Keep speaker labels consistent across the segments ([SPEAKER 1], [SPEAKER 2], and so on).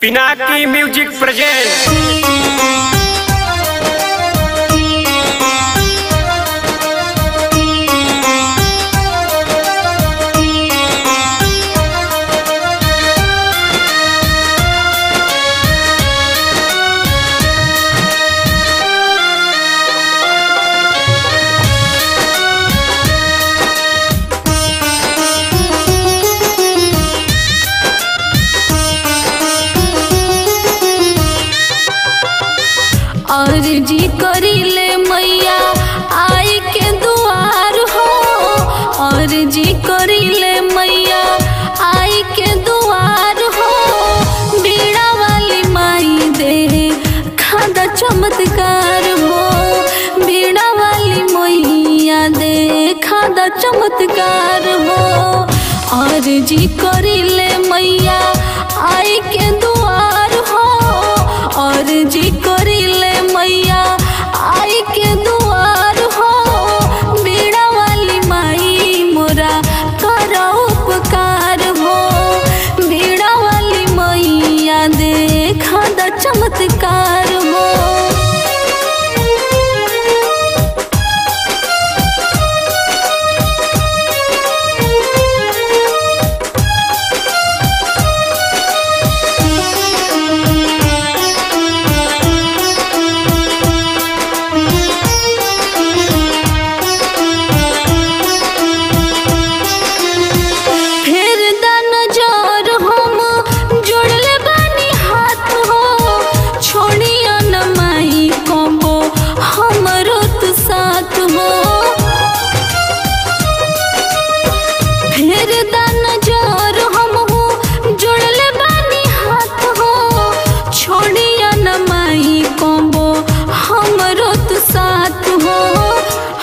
[SPEAKER 1] Pinaki music present.
[SPEAKER 2] अर्जी करीले मैया आई के दुआर हो। अर्जी करीले मैया आई के दुआर हो। बीड़ा वाली माई दे खादा चमत्कार हो। बीड़ा वाली मैया दे खादा चमत्कार हो। अर्जी करीले मैया आई के दुआर हो। अर्जी करीले मैया आई के दुआर हो। बीड़ा वाली माई मोरा करो उपकार हो। बीड़ा वाली मैया देखा द चमत्कार हो।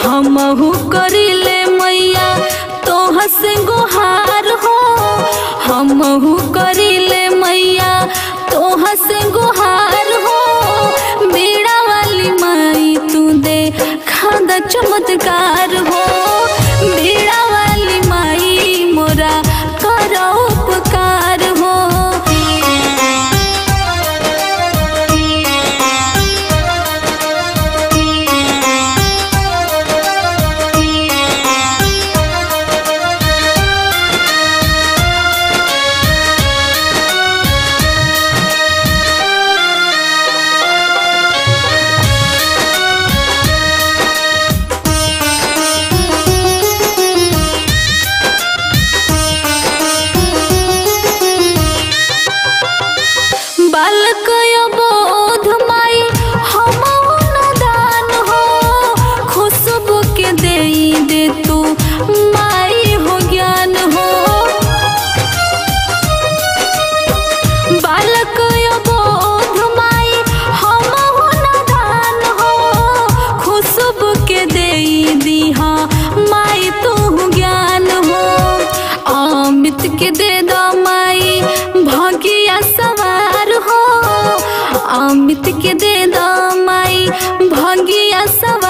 [SPEAKER 2] हमहु करीले मैया तोह से गुहार हो। हमहु करीले मैया तोह से गुहार हो। बीड़ा वाली माई तू दे खादा चमत्कार हो। बीड़ा वाली माई मोरा करो उपकार हो। बालक बोध माई हम दान हो। खुशबू के दे तू माई हो ज्ञान हो। बालक बोध माई हम दान हो। खुशबू के दीहा माई तू ज्ञान हो। अमित के दे दो माई भगिया सवार हो। अमित के दे दो माई भगिया सवार